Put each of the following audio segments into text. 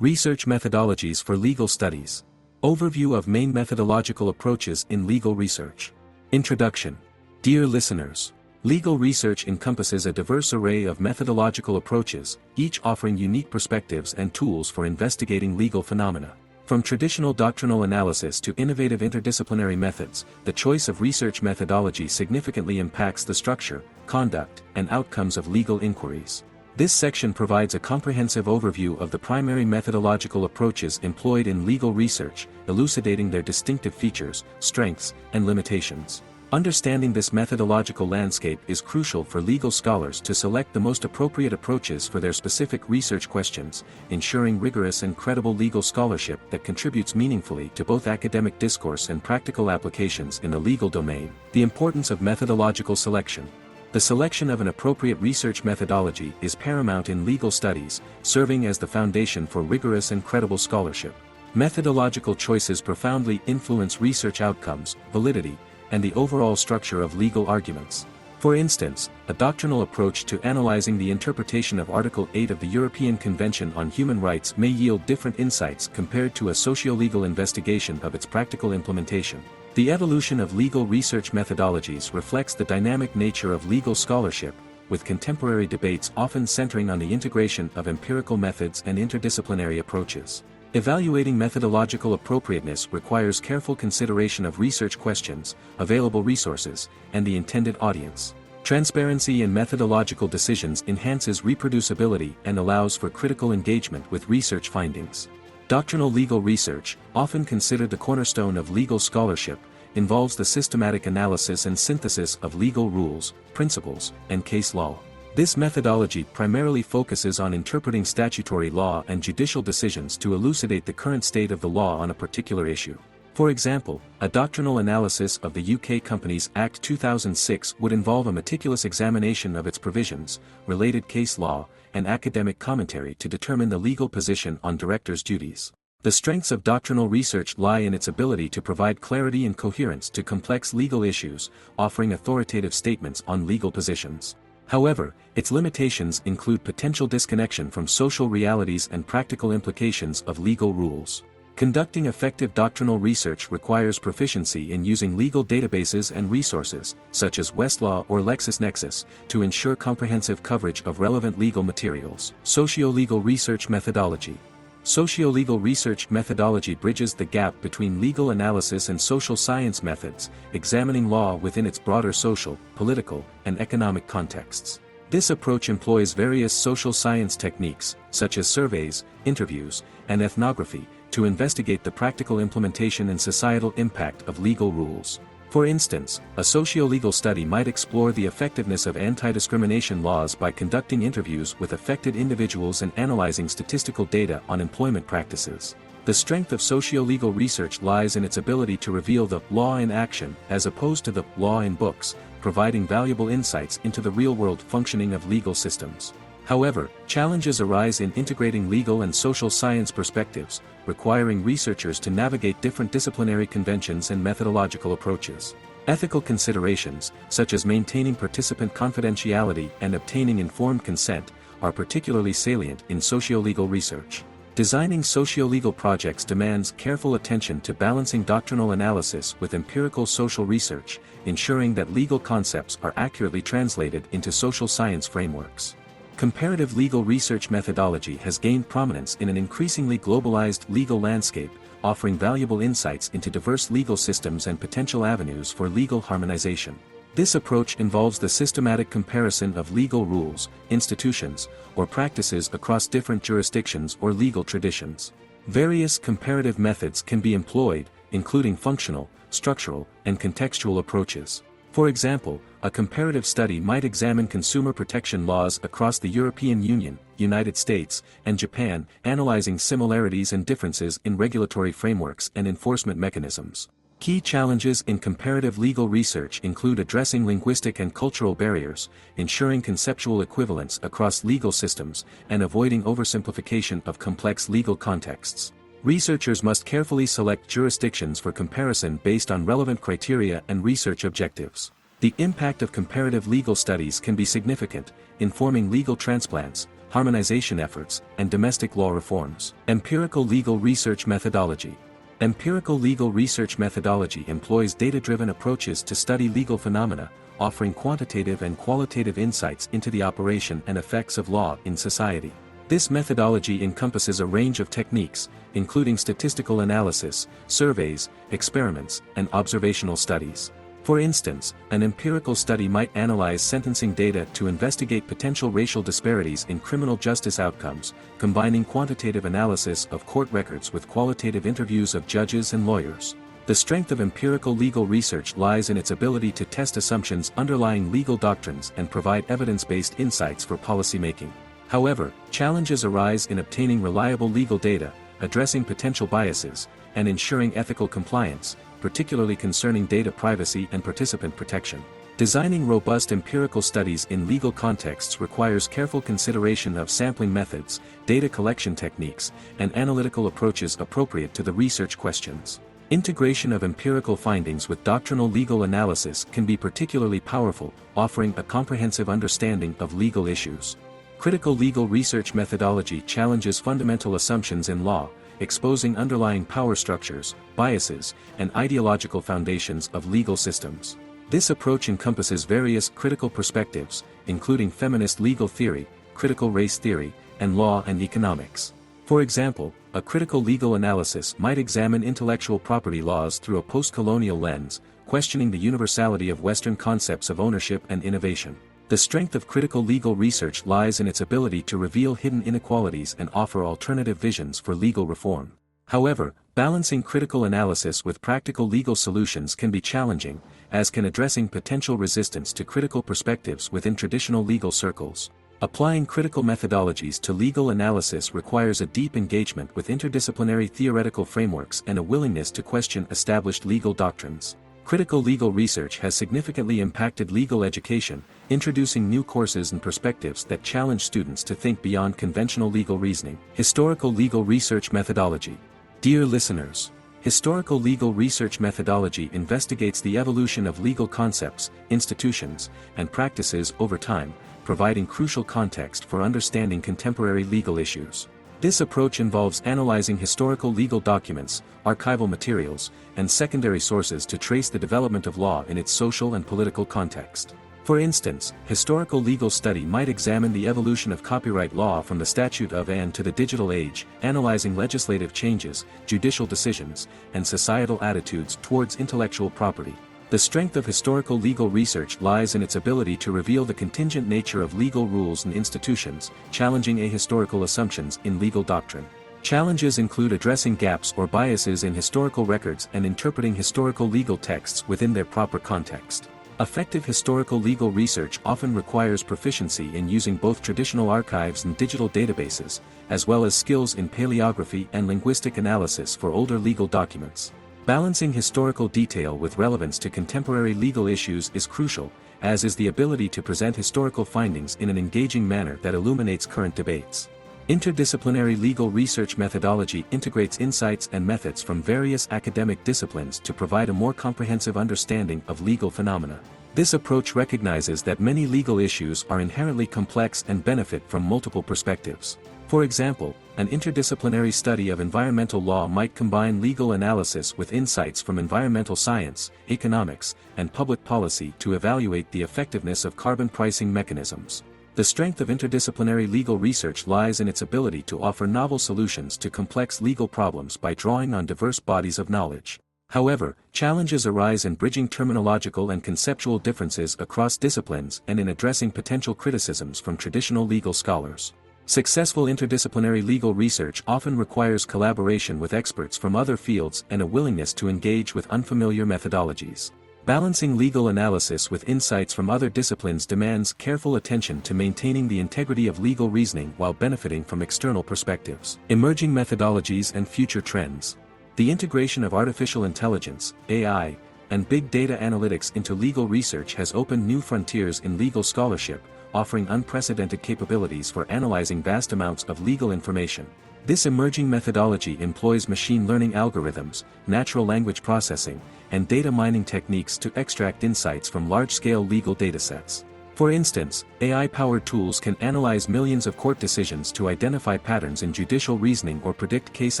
Research methodologies for legal studies. Overview of main methodological approaches in legal research. Introduction. Dear listeners, legal research encompasses a diverse array of methodological approaches, each offering unique perspectives and tools for investigating legal phenomena. From traditional doctrinal analysis to innovative interdisciplinary methods, the choice of research methodology significantly impacts the structure, conduct, and outcomes of legal inquiries. This section provides a comprehensive overview of the primary methodological approaches employed in legal research, elucidating their distinctive features, strengths, and limitations. Understanding this methodological landscape is crucial for legal scholars to select the most appropriate approaches for their specific research questions, ensuring rigorous and credible legal scholarship that contributes meaningfully to both academic discourse and practical applications in the legal domain. The importance of methodological selection. The selection of an appropriate research methodology is paramount in legal studies, serving as the foundation for rigorous and credible scholarship. Methodological choices profoundly influence research outcomes, validity, and the overall structure of legal arguments. For instance, a doctrinal approach to analyzing the interpretation of Article 8 of the European Convention on Human Rights may yield different insights compared to a socio-legal investigation of its practical implementation. The evolution of legal research methodologies reflects the dynamic nature of legal scholarship, with contemporary debates often centering on the integration of empirical methods and interdisciplinary approaches. Evaluating methodological appropriateness requires careful consideration of research questions, available resources, and the intended audience. Transparency in methodological decisions enhances reproducibility and allows for critical engagement with research findings. Doctrinal legal research, often considered the cornerstone of legal scholarship, involves the systematic analysis and synthesis of legal rules, principles, and case law. This methodology primarily focuses on interpreting statutory law and judicial decisions to elucidate the current state of the law on a particular issue. For example, a doctrinal analysis of the UK Companies Act 2006 would involve a meticulous examination of its provisions, related case law, and academic commentary to determine the legal position on directors' duties. The strengths of doctrinal research lie in its ability to provide clarity and coherence to complex legal issues, offering authoritative statements on legal positions. However, its limitations include potential disconnection from social realities and practical implications of legal rules. Conducting effective doctrinal research requires proficiency in using legal databases and resources, such as Westlaw or LexisNexis, to ensure comprehensive coverage of relevant legal materials. Socio-legal research methodology. Socio-legal research methodology bridges the gap between legal analysis and social science methods, examining law within its broader social, political, and economic contexts. This approach employs various social science techniques, such as surveys, interviews, and ethnography, to investigate the practical implementation and societal impact of legal rules. For instance, a socio-legal study might explore the effectiveness of anti-discrimination laws by conducting interviews with affected individuals and analyzing statistical data on employment practices. The strength of socio-legal research lies in its ability to reveal the law in action as opposed to the law in books, providing valuable insights into the real-world functioning of legal systems. However, challenges arise in integrating legal and social science perspectives, requiring researchers to navigate different disciplinary conventions and methodological approaches. Ethical considerations, such as maintaining participant confidentiality and obtaining informed consent, are particularly salient in socio-legal research. Designing socio-legal projects demands careful attention to balancing doctrinal analysis with empirical social research, ensuring that legal concepts are accurately translated into social science frameworks. Comparative legal research methodology has gained prominence in an increasingly globalized legal landscape, offering valuable insights into diverse legal systems and potential avenues for legal harmonization. This approach involves the systematic comparison of legal rules, institutions, or practices across different jurisdictions or legal traditions. Various comparative methods can be employed, including functional, structural, and contextual approaches. For example, a comparative study might examine consumer protection laws across the European Union, United States, and Japan, analyzing similarities and differences in regulatory frameworks and enforcement mechanisms. Key challenges in comparative legal research include addressing linguistic and cultural barriers, ensuring conceptual equivalence across legal systems, and avoiding oversimplification of complex legal contexts. Researchers must carefully select jurisdictions for comparison based on relevant criteria and research objectives. The impact of comparative legal studies can be significant, informing legal transplants, harmonization efforts, and domestic law reforms. Empirical legal research methodology. Empirical legal research methodology employs data-driven approaches to study legal phenomena, offering quantitative and qualitative insights into the operation and effects of law in society. This methodology encompasses a range of techniques, including statistical analysis, surveys, experiments, and observational studies. For instance, an empirical study might analyze sentencing data to investigate potential racial disparities in criminal justice outcomes, combining quantitative analysis of court records with qualitative interviews of judges and lawyers. The strength of empirical legal research lies in its ability to test assumptions underlying legal doctrines and provide evidence-based insights for policymaking. However, challenges arise in obtaining reliable legal data, addressing potential biases, and ensuring ethical compliance, particularly concerning data privacy and participant protection. Designing robust empirical studies in legal contexts requires careful consideration of sampling methods, data collection techniques, and analytical approaches appropriate to the research questions. Integration of empirical findings with doctrinal legal analysis can be particularly powerful, offering a comprehensive understanding of legal issues. Critical legal research methodology challenges fundamental assumptions in law, exposing underlying power structures, biases, and ideological foundations of legal systems. This approach encompasses various critical perspectives, including feminist legal theory, critical race theory, and law and economics. For example, a critical legal analysis might examine intellectual property laws through a post-colonial lens, questioning the universality of Western concepts of ownership and innovation. The strength of critical legal research lies in its ability to reveal hidden inequalities and offer alternative visions for legal reform. However, balancing critical analysis with practical legal solutions can be challenging, as can addressing potential resistance to critical perspectives within traditional legal circles. Applying critical methodologies to legal analysis requires a deep engagement with interdisciplinary theoretical frameworks and a willingness to question established legal doctrines. Critical legal research has significantly impacted legal education, introducing new courses and perspectives that challenge students to think beyond conventional legal reasoning. Historical legal research methodology. Dear listeners, historical legal research methodology investigates the evolution of legal concepts, institutions, and practices over time, providing crucial context for understanding contemporary legal issues. This approach involves analyzing historical legal documents, archival materials, and secondary sources to trace the development of law in its social and political context. For instance, historical legal study might examine the evolution of copyright law from the Statute of Anne to the digital age, analyzing legislative changes, judicial decisions, and societal attitudes towards intellectual property. The strength of historical legal research lies in its ability to reveal the contingent nature of legal rules and institutions, challenging ahistorical assumptions in legal doctrine. Challenges include addressing gaps or biases in historical records and interpreting historical legal texts within their proper context. Effective historical legal research often requires proficiency in using both traditional archives and digital databases, as well as skills in paleography and linguistic analysis for older legal documents. Balancing historical detail with relevance to contemporary legal issues is crucial, as is the ability to present historical findings in an engaging manner that illuminates current debates. Interdisciplinary legal research methodology integrates insights and methods from various academic disciplines to provide a more comprehensive understanding of legal phenomena. This approach recognizes that many legal issues are inherently complex and benefit from multiple perspectives. For example, an interdisciplinary study of environmental law might combine legal analysis with insights from environmental science, economics, and public policy to evaluate the effectiveness of carbon pricing mechanisms. The strength of interdisciplinary legal research lies in its ability to offer novel solutions to complex legal problems by drawing on diverse bodies of knowledge. However, challenges arise in bridging terminological and conceptual differences across disciplines and in addressing potential criticisms from traditional legal scholars. Successful interdisciplinary legal research often requires collaboration with experts from other fields and a willingness to engage with unfamiliar methodologies. Balancing legal analysis with insights from other disciplines demands careful attention to maintaining the integrity of legal reasoning while benefiting from external perspectives. Emerging methodologies and future trends. The integration of artificial intelligence, AI, and big data analytics into legal research has opened new frontiers in legal scholarship, offering unprecedented capabilities for analyzing vast amounts of legal information. This emerging methodology employs machine learning algorithms, natural language processing, and data mining techniques to extract insights from large-scale legal datasets. For instance, AI-powered tools can analyze millions of court decisions to identify patterns in judicial reasoning or predict case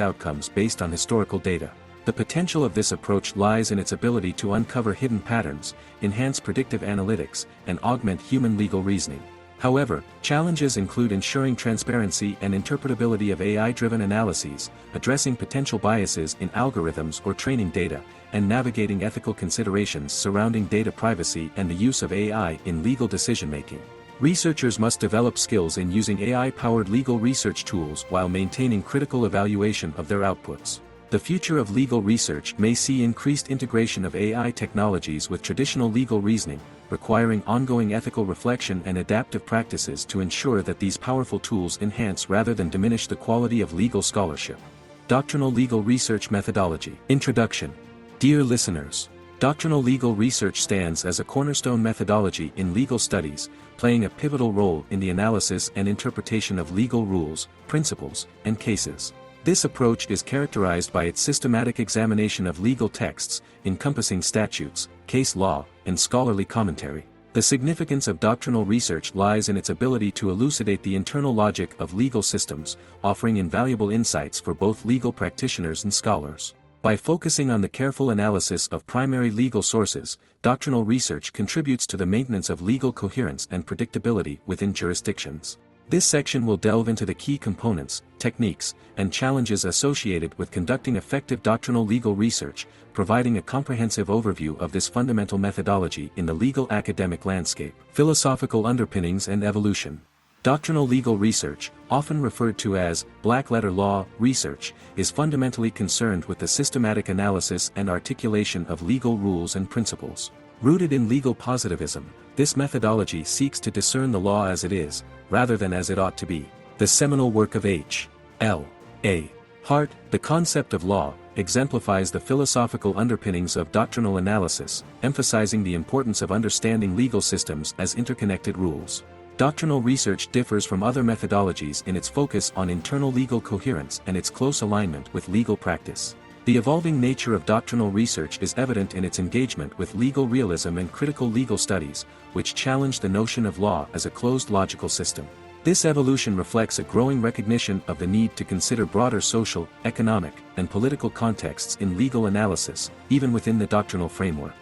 outcomes based on historical data. The potential of this approach lies in its ability to uncover hidden patterns, enhance predictive analytics, and augment human legal reasoning. However, challenges include ensuring transparency and interpretability of AI-driven analyses, addressing potential biases in algorithms or training data, and navigating ethical considerations surrounding data privacy and the use of AI in legal decision-making. Researchers must develop skills in using AI-powered legal research tools while maintaining critical evaluation of their outputs. The future of legal research may see increased integration of AI technologies with traditional legal reasoning, requiring ongoing ethical reflection and adaptive practices to ensure that these powerful tools enhance rather than diminish the quality of legal scholarship. Doctrinal Legal Research Methodology. Introduction. Dear listeners, doctrinal legal research stands as a cornerstone methodology in legal studies, playing a pivotal role in the analysis and interpretation of legal rules, principles, and cases. This approach is characterized by its systematic examination of legal texts, encompassing statutes, case law, and scholarly commentary. The significance of doctrinal research lies in its ability to elucidate the internal logic of legal systems, offering invaluable insights for both legal practitioners and scholars. By focusing on the careful analysis of primary legal sources, doctrinal research contributes to the maintenance of legal coherence and predictability within jurisdictions. This section will delve into the key components, techniques, and challenges associated with conducting effective doctrinal legal research, providing a comprehensive overview of this fundamental methodology in the legal academic landscape. Philosophical underpinnings and evolution. Doctrinal legal research, often referred to as black-letter law research, is fundamentally concerned with the systematic analysis and articulation of legal rules and principles. Rooted in legal positivism, this methodology seeks to discern the law as it is, rather than as it ought to be. The seminal work of H.L.A. Hart, The Concept of Law, exemplifies the philosophical underpinnings of doctrinal analysis, emphasizing the importance of understanding legal systems as interconnected rules. Doctrinal research differs from other methodologies in its focus on internal legal coherence and its close alignment with legal practice. The evolving nature of doctrinal research is evident in its engagement with legal realism and critical legal studies, which challenge the notion of law as a closed logical system. This evolution reflects a growing recognition of the need to consider broader social, economic, and political contexts in legal analysis, even within the doctrinal framework.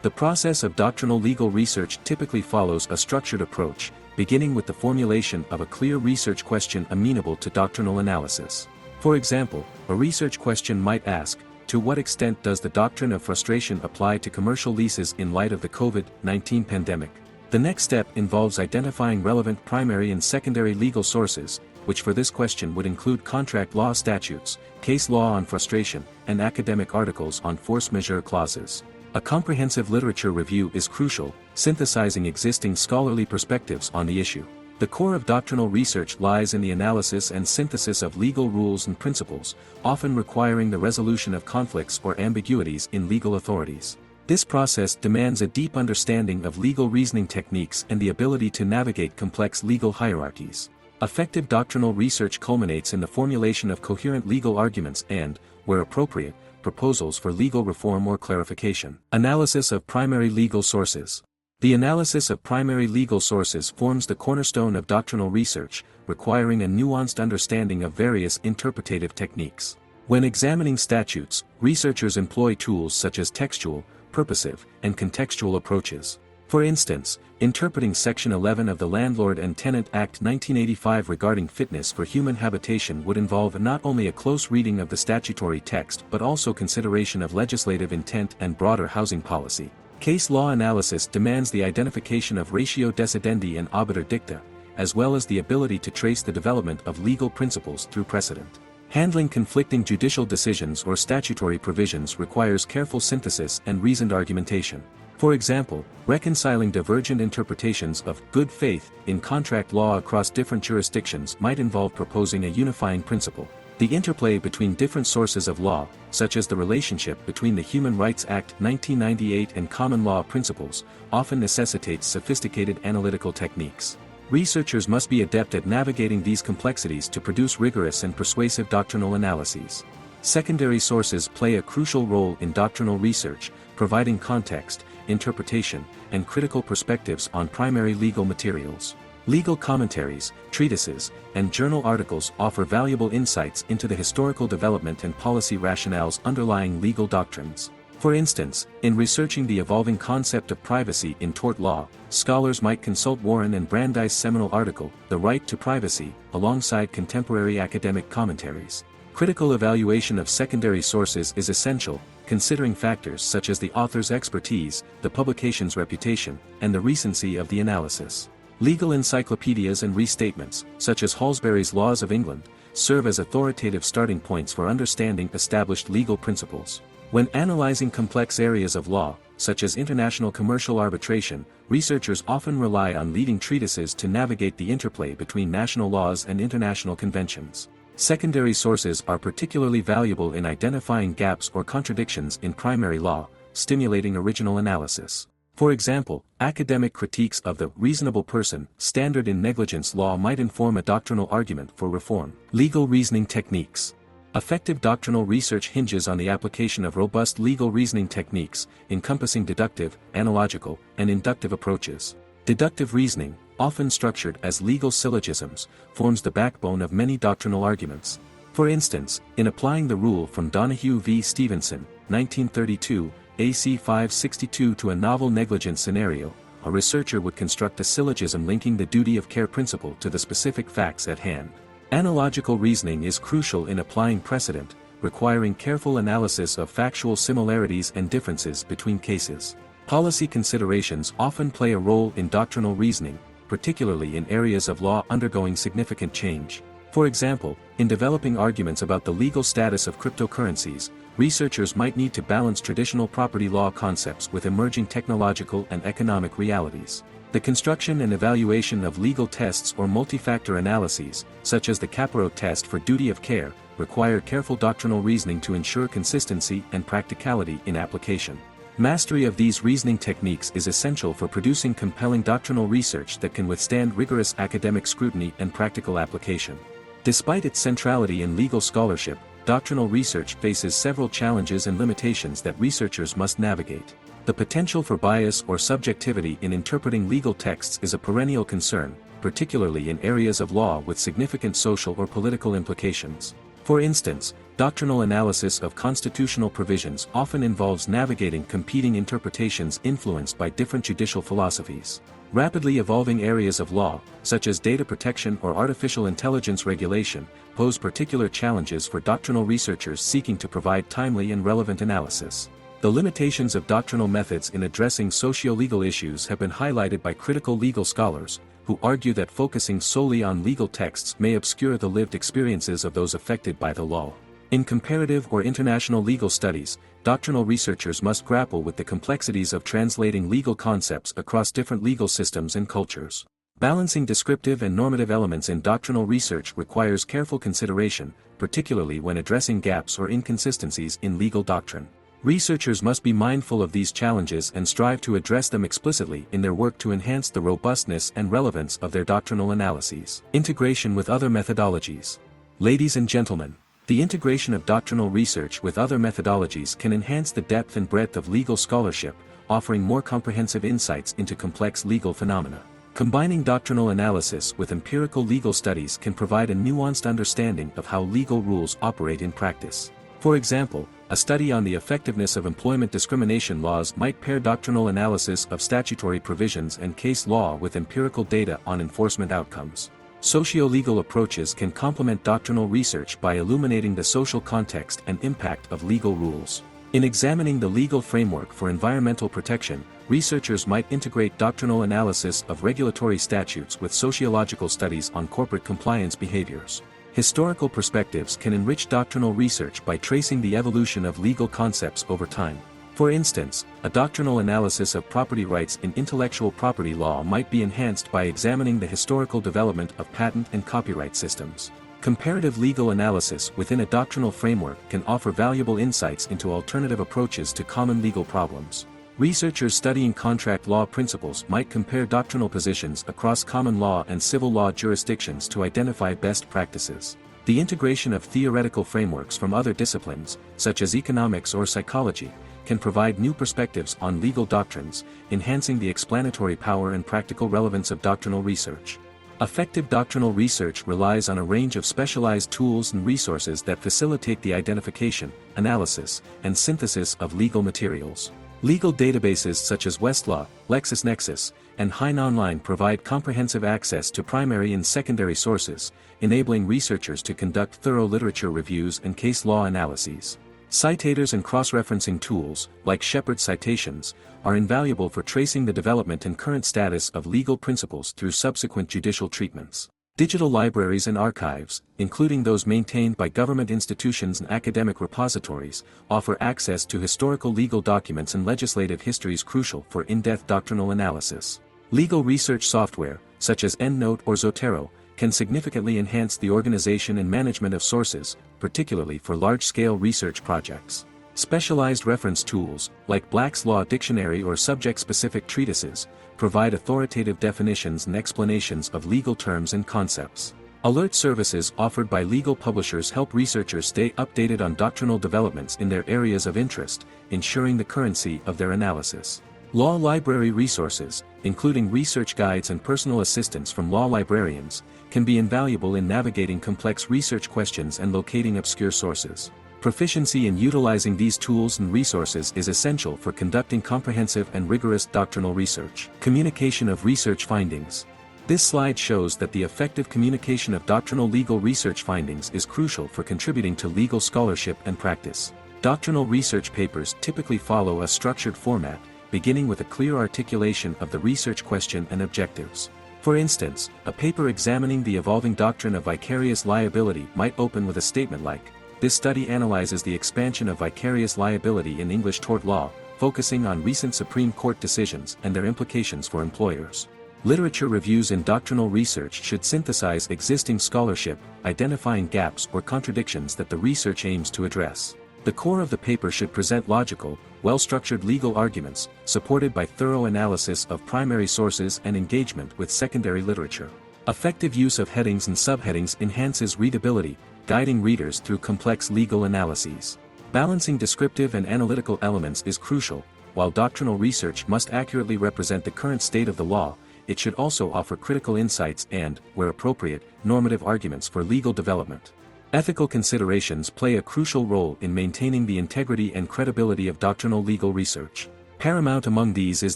The process of doctrinal legal research typically follows a structured approach, beginning with the formulation of a clear research question amenable to doctrinal analysis. For example, a research question might ask, to what extent does the doctrine of frustration apply to commercial leases in light of the COVID-19 pandemic? The next step involves identifying relevant primary and secondary legal sources, which for this question would include contract law statutes, case law on frustration, and academic articles on force majeure clauses. A comprehensive literature review is crucial, synthesizing existing scholarly perspectives on the issue. The core of doctrinal research lies in the analysis and synthesis of legal rules and principles, often requiring the resolution of conflicts or ambiguities in legal authorities. This process demands a deep understanding of legal reasoning techniques and the ability to navigate complex legal hierarchies. Effective doctrinal research culminates in the formulation of coherent legal arguments and, where appropriate, proposals for legal reform or clarification. Analysis of primary legal sources. The analysis of primary legal sources forms the cornerstone of doctrinal research, requiring a nuanced understanding of various interpretative techniques. When examining statutes, researchers employ tools such as textual, purposive, and contextual approaches. For instance, interpreting Section 11 of the Landlord and Tenant Act 1985 regarding fitness for human habitation would involve not only a close reading of the statutory text but also consideration of legislative intent and broader housing policy. Case law analysis demands the identification of ratio decidendi and obiter dicta, as well as the ability to trace the development of legal principles through precedent. Handling conflicting judicial decisions or statutory provisions requires careful synthesis and reasoned argumentation. For example, reconciling divergent interpretations of good faith in contract law across different jurisdictions might involve proposing a unifying principle. The interplay between different sources of law, such as the relationship between the Human Rights Act 1998 and common law principles, often necessitates sophisticated analytical techniques. Researchers must be adept at navigating these complexities to produce rigorous and persuasive doctrinal analyses. Secondary sources play a crucial role in doctrinal research, providing context, interpretation, and critical perspectives on primary legal materials. Legal commentaries, treatises, and journal articles offer valuable insights into the historical development and policy rationales underlying legal doctrines. For instance, in researching the evolving concept of privacy in tort law, scholars might consult Warren and Brandeis' seminal article, The Right to Privacy, alongside contemporary academic commentaries. Critical evaluation of secondary sources is essential, considering factors such as the author's expertise, the publication's reputation, and the recency of the analysis. Legal encyclopedias and restatements, such as Halsbury's Laws of England, serve as authoritative starting points for understanding established legal principles. When analyzing complex areas of law, such as international commercial arbitration, researchers often rely on leading treatises to navigate the interplay between national laws and international conventions. Secondary sources are particularly valuable in identifying gaps or contradictions in primary law, stimulating original analysis. For example, academic critiques of the reasonable person standard in negligence law might inform a doctrinal argument for reform. Legal reasoning techniques. Effective doctrinal research hinges on the application of robust legal reasoning techniques, encompassing deductive, analogical, and inductive approaches. Deductive reasoning, often structured as legal syllogisms, forms the backbone of many doctrinal arguments. For instance, in applying the rule from Donahue v. Stevenson, 1932, AC 562 to a novel negligence scenario, a researcher would construct a syllogism linking the duty of care principle to the specific facts at hand. Analogical reasoning is crucial in applying precedent, requiring careful analysis of factual similarities and differences between cases. Policy considerations often play a role in doctrinal reasoning, particularly in areas of law undergoing significant change. For example, in developing arguments about the legal status of cryptocurrencies, researchers might need to balance traditional property law concepts with emerging technological and economic realities. The construction and evaluation of legal tests or multi-factor analyses, such as the Caparo test for duty of care, require careful doctrinal reasoning to ensure consistency and practicality in application. Mastery of these reasoning techniques is essential for producing compelling doctrinal research that can withstand rigorous academic scrutiny and practical application. Despite its centrality in legal scholarship, doctrinal research faces several challenges and limitations that researchers must navigate. The potential for bias or subjectivity in interpreting legal texts is a perennial concern, particularly in areas of law with significant social or political implications. For instance, doctrinal analysis of constitutional provisions often involves navigating competing interpretations influenced by different judicial philosophies. Rapidly evolving areas of law, such as data protection or artificial intelligence regulation, pose particular challenges for doctrinal researchers seeking to provide timely and relevant analysis. The limitations of doctrinal methods in addressing socio-legal issues have been highlighted by critical legal scholars, who argue that focusing solely on legal texts may obscure the lived experiences of those affected by the law. In comparative or international legal studies, doctrinal researchers must grapple with the complexities of translating legal concepts across different legal systems and cultures. Balancing descriptive and normative elements in doctrinal research requires careful consideration, particularly when addressing gaps or inconsistencies in legal doctrine. Researchers must be mindful of these challenges and strive to address them explicitly in their work to enhance the robustness and relevance of their doctrinal analyses. Integration with other methodologies. Ladies and gentlemen, the integration of doctrinal research with other methodologies can enhance the depth and breadth of legal scholarship, offering more comprehensive insights into complex legal phenomena. Combining doctrinal analysis with empirical legal studies can provide a nuanced understanding of how legal rules operate in practice. For example, a study on the effectiveness of employment discrimination laws might pair doctrinal analysis of statutory provisions and case law with empirical data on enforcement outcomes. Socio-legal approaches can complement doctrinal research by illuminating the social context and impact of legal rules. In examining the legal framework for environmental protection, researchers might integrate doctrinal analysis of regulatory statutes with sociological studies on corporate compliance behaviors. Historical perspectives can enrich doctrinal research by tracing the evolution of legal concepts over time. For instance, a doctrinal analysis of property rights in intellectual property law might be enhanced by examining the historical development of patent and copyright systems. Comparative legal analysis within a doctrinal framework can offer valuable insights into alternative approaches to common legal problems. Researchers studying contract law principles might compare doctrinal positions across common law and civil law jurisdictions to identify best practices. The integration of theoretical frameworks from other disciplines, such as economics or psychology, can provide new perspectives on legal doctrines, enhancing the explanatory power and practical relevance of doctrinal research. Effective doctrinal research relies on a range of specialized tools and resources that facilitate the identification, analysis, and synthesis of legal materials. Legal databases such as Westlaw, LexisNexis, and HeinOnline provide comprehensive access to primary and secondary sources, enabling researchers to conduct thorough literature reviews and case law analyses. Citators and cross-referencing tools, like Shepard citations, are invaluable for tracing the development and current status of legal principles through subsequent judicial treatments. Digital libraries and archives, including those maintained by government institutions and academic repositories, offer access to historical legal documents and legislative histories crucial for in-depth doctrinal analysis. Legal research software, such as EndNote or Zotero, can significantly enhance the organization and management of sources, particularly for large-scale research projects. Specialized reference tools, like Black's Law Dictionary or subject-specific treatises, provide authoritative definitions and explanations of legal terms and concepts. Alert services offered by legal publishers help researchers stay updated on doctrinal developments in their areas of interest, ensuring the currency of their analysis. Law library resources, including research guides and personal assistance from law librarians, can be invaluable in navigating complex research questions and locating obscure sources. Proficiency in utilizing these tools and resources is essential for conducting comprehensive and rigorous doctrinal research. Communication of research findings. This slide shows that the effective communication of doctrinal legal research findings is crucial for contributing to legal scholarship and practice. Doctrinal research papers typically follow a structured format, beginning with a clear articulation of the research question and objectives. For instance, a paper examining the evolving doctrine of vicarious liability might open with a statement like, "This study analyzes the expansion of vicarious liability in English tort law, focusing on recent Supreme Court decisions and their implications for employers." Literature reviews in doctrinal research should synthesize existing scholarship, identifying gaps or contradictions that the research aims to address. The core of the paper should present logical, well-structured legal arguments, supported by thorough analysis of primary sources and engagement with secondary literature. Effective use of headings and subheadings enhances readability, guiding readers through complex legal analyses. Balancing descriptive and analytical elements is crucial. While doctrinal research must accurately represent the current state of the law, it should also offer critical insights and, where appropriate, normative arguments for legal development. Ethical considerations play a crucial role in maintaining the integrity and credibility of doctrinal legal research. Paramount among these is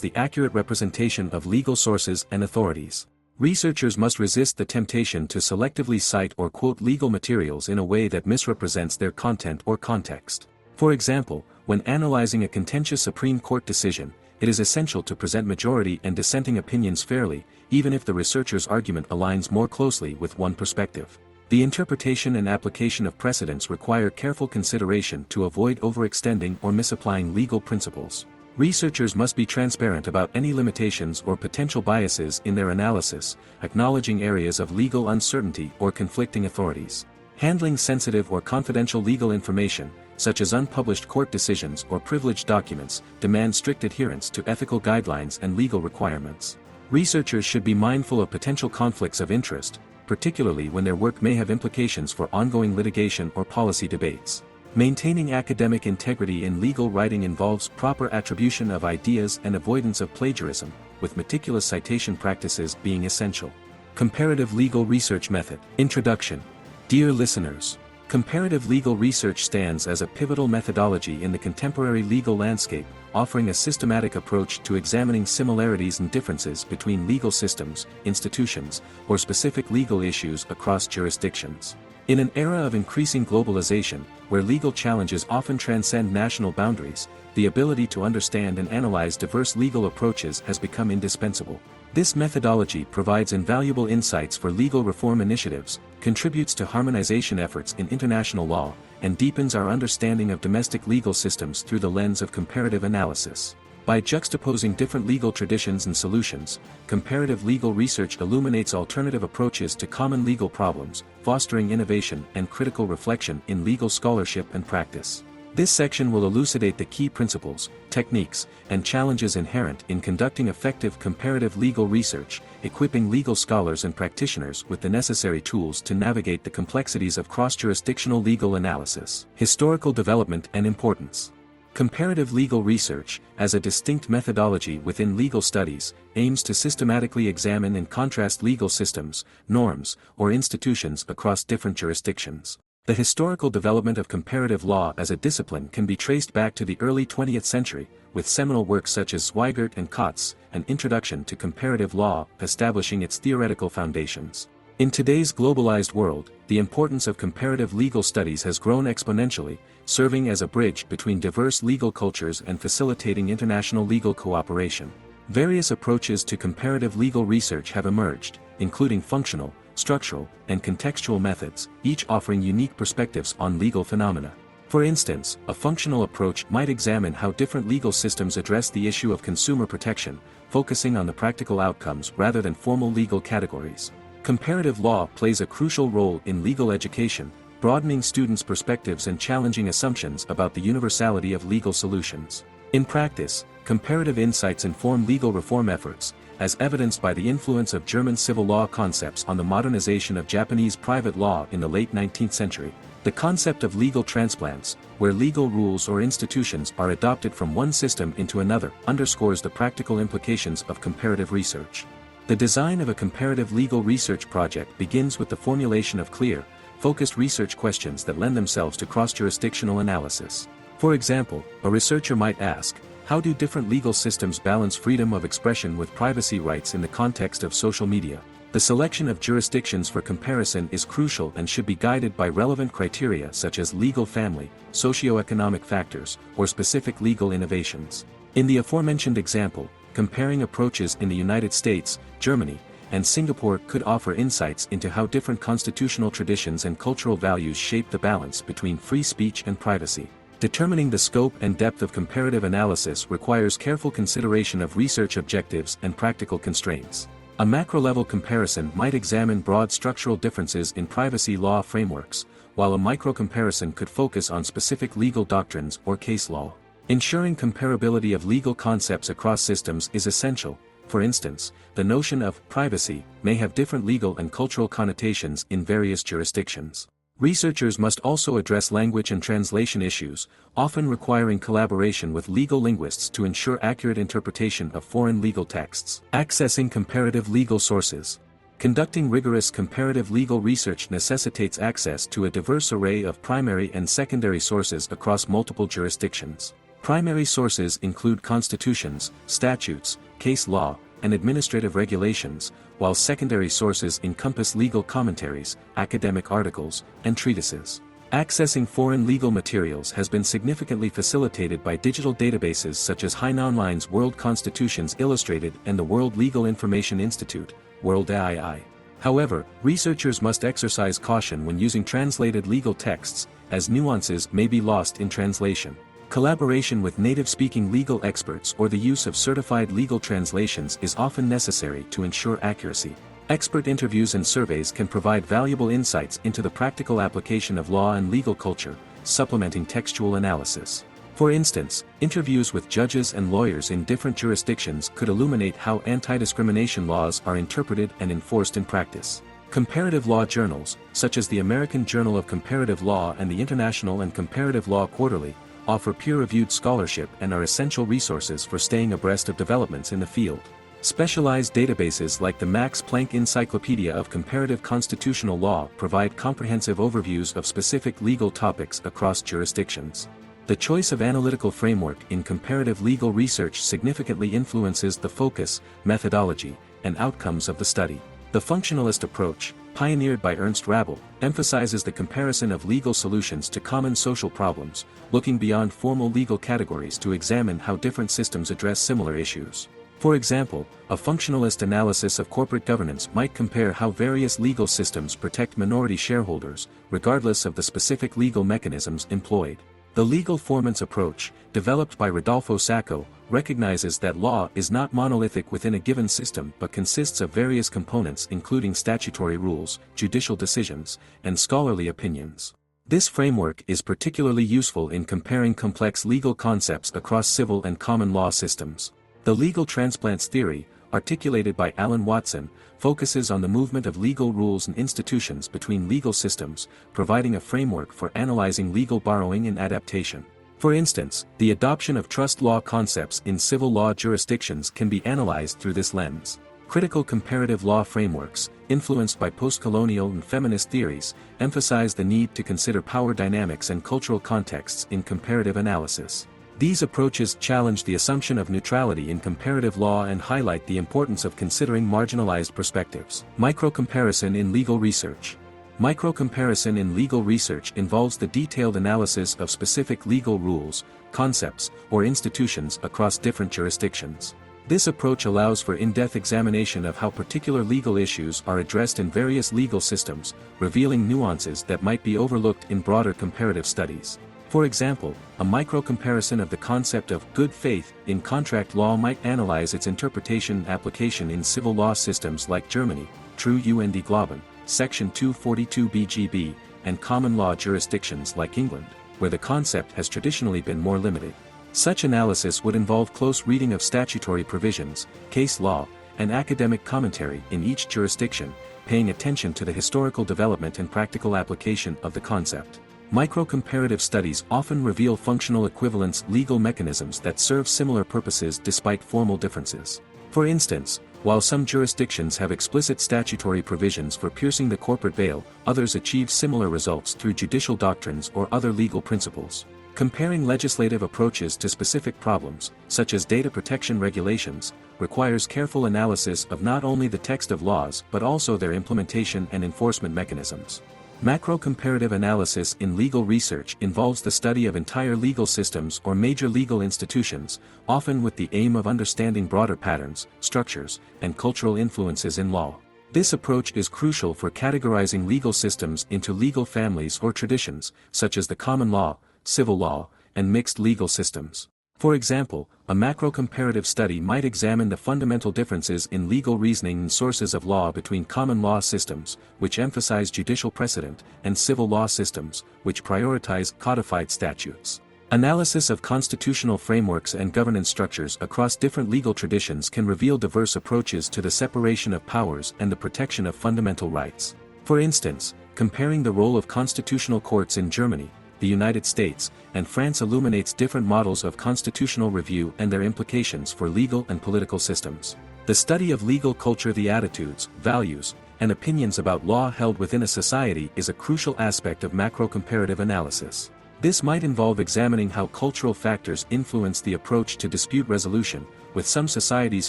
the accurate representation of legal sources and authorities. Researchers must resist the temptation to selectively cite or quote legal materials in a way that misrepresents their content or context. For example, when analyzing a contentious Supreme Court decision, it is essential to present majority and dissenting opinions fairly, even if the researcher's argument aligns more closely with one perspective. The interpretation and application of precedents require careful consideration to avoid overextending or misapplying legal principles. Researchers must be transparent about any limitations or potential biases in their analysis, acknowledging areas of legal uncertainty or conflicting authorities. Handling sensitive or confidential legal information, such as unpublished court decisions or privileged documents, demands strict adherence to ethical guidelines and legal requirements. Researchers should be mindful of potential conflicts of interest, particularly when their work may have implications for ongoing litigation or policy debates. Maintaining academic integrity in legal writing involves proper attribution of ideas and avoidance of plagiarism, with meticulous citation practices being essential. Comparative Legal Research Method. Introduction. Dear listeners, comparative legal research stands as a pivotal methodology in the contemporary legal landscape, offering a systematic approach to examining similarities and differences between legal systems, institutions, or specific legal issues across jurisdictions. In an era of increasing globalization, where legal challenges often transcend national boundaries, the ability to understand and analyze diverse legal approaches has become indispensable. This methodology provides invaluable insights for legal reform initiatives, contributes to harmonization efforts in international law, and deepens our understanding of domestic legal systems through the lens of comparative analysis. By juxtaposing different legal traditions and solutions, comparative legal research illuminates alternative approaches to common legal problems, fostering innovation and critical reflection in legal scholarship and practice. This section will elucidate the key principles, techniques, and challenges inherent in conducting effective comparative legal research, equipping legal scholars and practitioners with the necessary tools to navigate the complexities of cross-jurisdictional legal analysis. Historical development and importance. Comparative legal research, as a distinct methodology within legal studies, aims to systematically examine and contrast legal systems, norms, or institutions across different jurisdictions. The historical development of comparative law as a discipline can be traced back to the early 20th century, with seminal works such as Zweigert and Kotz, An Introduction to Comparative Law, establishing its theoretical foundations. In today's globalized world, the importance of comparative legal studies has grown exponentially, serving as a bridge between diverse legal cultures and facilitating international legal cooperation. Various approaches to comparative legal research have emerged, including functional, structural, and contextual methods, each offering unique perspectives on legal phenomena. For instance, a functional approach might examine how different legal systems address the issue of consumer protection, focusing on the practical outcomes rather than formal legal categories. Comparative law plays a crucial role in legal education, broadening students' perspectives and challenging assumptions about the universality of legal solutions. In practice, comparative insights inform legal reform efforts, as evidenced by the influence of German civil law concepts on the modernization of Japanese private law in the late 19th century. The concept of legal transplants, where legal rules or institutions are adopted from one system into another, underscores the practical implications of comparative research. The design of a comparative legal research project begins with the formulation of clear, focused research questions that lend themselves to cross-jurisdictional analysis. For example, a researcher might ask, how do different legal systems balance freedom of expression with privacy rights in the context of social media? The selection of jurisdictions for comparison is crucial and should be guided by relevant criteria such as legal family, socioeconomic factors, or specific legal innovations. In the aforementioned example, comparing approaches in the United States, Germany, and Singapore could offer insights into how different constitutional traditions and cultural values shape the balance between free speech and privacy. Determining the scope and depth of comparative analysis requires careful consideration of research objectives and practical constraints. A macro-level comparison might examine broad structural differences in privacy law frameworks, while a micro-comparison could focus on specific legal doctrines or case law. Ensuring comparability of legal concepts across systems is essential. For instance, the notion of privacy may have different legal and cultural connotations in various jurisdictions. Researchers must also address language and translation issues, often requiring collaboration with legal linguists to ensure accurate interpretation of foreign legal texts. Accessing comparative legal sources. Conducting rigorous comparative legal research necessitates access to a diverse array of primary and secondary sources across multiple jurisdictions. Primary sources include constitutions, statutes, case law, and administrative regulations, while secondary sources encompass legal commentaries, academic articles, and treatises. Accessing foreign legal materials has been significantly facilitated by digital databases such as HeinOnline's World Constitutions Illustrated and the World Legal Information Institute, World AI. However, researchers must exercise caution when using translated legal texts, as nuances may be lost in translation. Collaboration with native-speaking legal experts or the use of certified legal translations is often necessary to ensure accuracy. Expert interviews and surveys can provide valuable insights into the practical application of law and legal culture, supplementing textual analysis. For instance, interviews with judges and lawyers in different jurisdictions could illuminate how anti-discrimination laws are interpreted and enforced in practice. Comparative law journals, such as the American Journal of Comparative Law and the International and Comparative Law Quarterly, offer peer-reviewed scholarship and are essential resources for staying abreast of developments in the field. Specialized databases like the Max Planck Encyclopedia of Comparative Constitutional Law provide comprehensive overviews of specific legal topics across jurisdictions. The choice of analytical framework in comparative legal research significantly influences the focus, methodology, and outcomes of the study. The functionalist approach, pioneered by Ernst Rabel, emphasizes the comparison of legal solutions to common social problems, looking beyond formal legal categories to examine how different systems address similar issues. For example, a functionalist analysis of corporate governance might compare how various legal systems protect minority shareholders, regardless of the specific legal mechanisms employed. The legal formance approach, developed by Rodolfo Sacco, recognizes that law is not monolithic within a given system but consists of various components including statutory rules, judicial decisions, and scholarly opinions. This framework is particularly useful in comparing complex legal concepts across civil and common law systems. The legal transplants theory, articulated by Alan Watson, focuses on the movement of legal rules and institutions between legal systems, providing a framework for analyzing legal borrowing and adaptation. For instance, the adoption of trust law concepts in civil law jurisdictions can be analyzed through this lens. Critical comparative law frameworks, influenced by post-colonial and feminist theories, emphasize the need to consider power dynamics and cultural contexts in comparative analysis. These approaches challenge the assumption of neutrality in comparative law and highlight the importance of considering marginalized perspectives. Micro-comparison in legal research. Micro-comparison in legal research involves the detailed analysis of specific legal rules, concepts, or institutions across different jurisdictions. This approach allows for in-depth examination of how particular legal issues are addressed in various legal systems, revealing nuances that might be overlooked in broader comparative studies. For example, a micro-comparison of the concept of good faith in contract law might analyze its interpretation and application in civil law systems like Germany, True und Glauben, Section 242 BGB, and common law jurisdictions like England, where the concept has traditionally been more limited. Such analysis would involve close reading of statutory provisions, case law, and academic commentary in each jurisdiction, paying attention to the historical development and practical application of the concept. Micro-comparative studies often reveal functional equivalence legal mechanisms that serve similar purposes despite formal differences. For instance, while some jurisdictions have explicit statutory provisions for piercing the corporate veil, others achieve similar results through judicial doctrines or other legal principles. Comparing legislative approaches to specific problems, such as data protection regulations, requires careful analysis of not only the text of laws but also their implementation and enforcement mechanisms. Macro-comparative analysis in legal research involves the study of entire legal systems or major legal institutions, often with the aim of understanding broader patterns, structures, and cultural influences in law. This approach is crucial for categorizing legal systems into legal families or traditions, such as the common law, civil law, and mixed legal systems. For example, a macro-comparative study might examine the fundamental differences in legal reasoning and sources of law between common law systems, which emphasize judicial precedent, and civil law systems, which prioritize codified statutes. Analysis of constitutional frameworks and governance structures across different legal traditions can reveal diverse approaches to the separation of powers and the protection of fundamental rights. For instance, comparing the role of constitutional courts in Germany, the United States, and France illuminates different models of constitutional review and their implications for legal and political systems. The study of legal culture, the attitudes, values, and opinions about law held within a society is a crucial aspect of macro-comparative analysis. This might involve examining how cultural factors influence the approach to dispute resolution, with some societies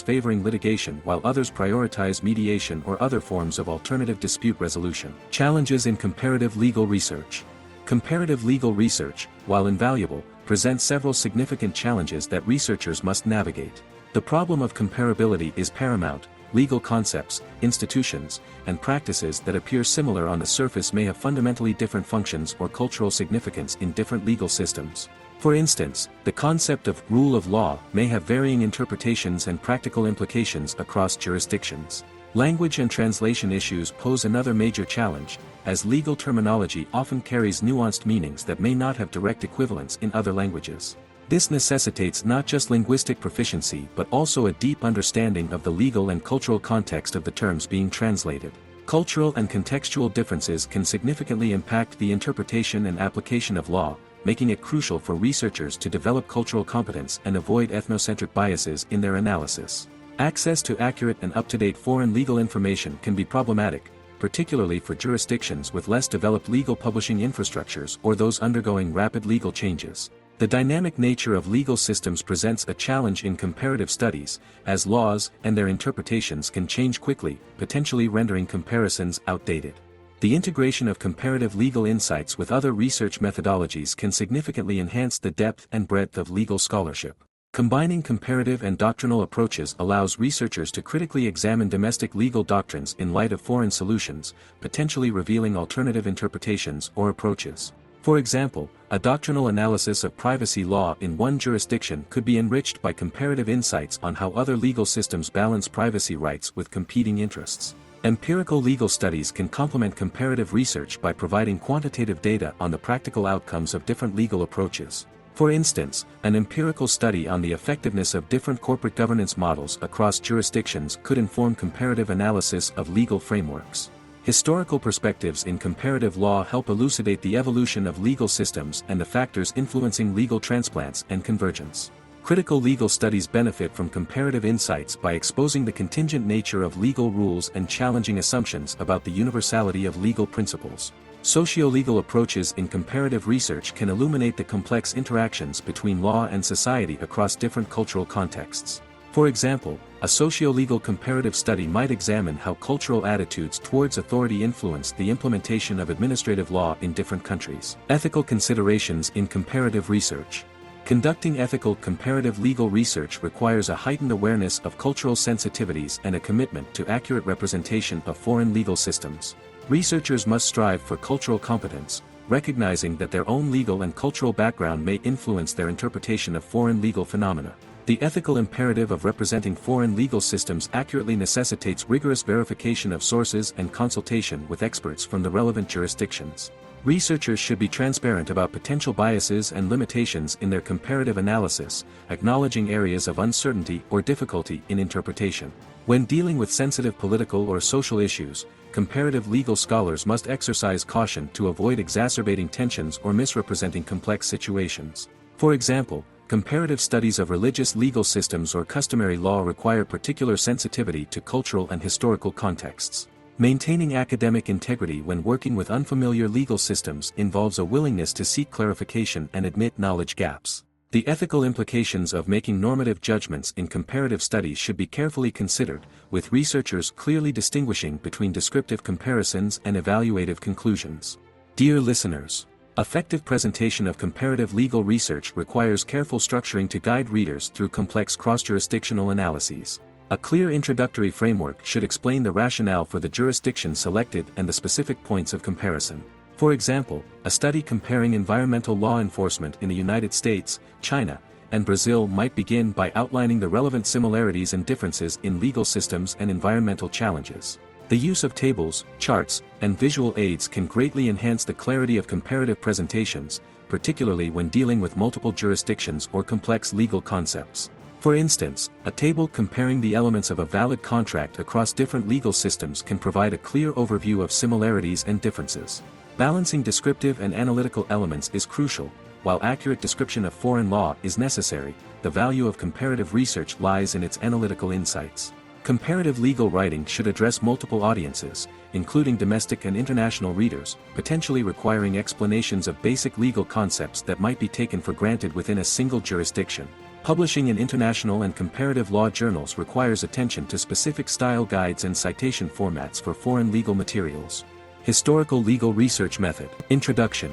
favoring litigation while others prioritize mediation or other forms of alternative dispute resolution. Challenges in comparative legal research. Comparative legal research, while invaluable, presents several significant challenges that researchers must navigate. The problem of comparability is paramount. Legal concepts, institutions, and practices that appear similar on the surface may have fundamentally different functions or cultural significance in different legal systems. For instance, the concept of rule of law may have varying interpretations and practical implications across jurisdictions. Language and translation issues pose another major challenge, as legal terminology often carries nuanced meanings that may not have direct equivalents in other languages. This necessitates not just linguistic proficiency but also a deep understanding of the legal and cultural context of the terms being translated. Cultural and contextual differences can significantly impact the interpretation and application of law, making it crucial for researchers to develop cultural competence and avoid ethnocentric biases in their analysis. Access to accurate and up-to-date foreign legal information can be problematic, particularly for jurisdictions with less developed legal publishing infrastructures or those undergoing rapid legal changes. The dynamic nature of legal systems presents a challenge in comparative studies, as laws and their interpretations can change quickly, potentially rendering comparisons outdated. The integration of comparative legal insights with other research methodologies can significantly enhance the depth and breadth of legal scholarship. Combining comparative and doctrinal approaches allows researchers to critically examine domestic legal doctrines in light of foreign solutions, potentially revealing alternative interpretations or approaches. For example, a doctrinal analysis of privacy law in one jurisdiction could be enriched by comparative insights on how other legal systems balance privacy rights with competing interests. Empirical legal studies can complement comparative research by providing quantitative data on the practical outcomes of different legal approaches. For instance, an empirical study on the effectiveness of different corporate governance models across jurisdictions could inform comparative analysis of legal frameworks. Historical perspectives in comparative law help elucidate the evolution of legal systems and the factors influencing legal transplants and convergence. Critical legal studies benefit from comparative insights by exposing the contingent nature of legal rules and challenging assumptions about the universality of legal principles. Socio-legal approaches in comparative research can illuminate the complex interactions between law and society across different cultural contexts. For example, a socio-legal comparative study might examine how cultural attitudes towards authority influence the implementation of administrative law in different countries. Ethical considerations in comparative research. Conducting ethical comparative legal research requires a heightened awareness of cultural sensitivities and a commitment to accurate representation of foreign legal systems. Researchers must strive for cultural competence, recognizing that their own legal and cultural background may influence their interpretation of foreign legal phenomena. The ethical imperative of representing foreign legal systems accurately necessitates rigorous verification of sources and consultation with experts from the relevant jurisdictions. Researchers should be transparent about potential biases and limitations in their comparative analysis, acknowledging areas of uncertainty or difficulty in interpretation. When dealing with sensitive political or social issues, comparative legal scholars must exercise caution to avoid exacerbating tensions or misrepresenting complex situations. For example, comparative studies of religious legal systems or customary law require particular sensitivity to cultural and historical contexts. Maintaining academic integrity when working with unfamiliar legal systems involves a willingness to seek clarification and admit knowledge gaps. The ethical implications of making normative judgments in comparative studies should be carefully considered, with researchers clearly distinguishing between descriptive comparisons and evaluative conclusions. Dear listeners, effective presentation of comparative legal research requires careful structuring to guide readers through complex cross-jurisdictional analyses. A clear introductory framework should explain the rationale for the jurisdiction selected and the specific points of comparison. For example, a study comparing environmental law enforcement in the United States, China, and Brazil might begin by outlining the relevant similarities and differences in legal systems and environmental challenges. The use of tables, charts, and visual aids can greatly enhance the clarity of comparative presentations, particularly when dealing with multiple jurisdictions or complex legal concepts. For instance, a table comparing the elements of a valid contract across different legal systems can provide a clear overview of similarities and differences. Balancing descriptive and analytical elements is crucial. While accurate description of foreign law is necessary, the value of comparative research lies in its analytical insights. Comparative legal writing should address multiple audiences, including domestic and international readers, potentially requiring explanations of basic legal concepts that might be taken for granted within a single jurisdiction. Publishing in international and comparative law journals requires attention to specific style guides and citation formats for foreign legal materials. Historical legal research method. Introduction.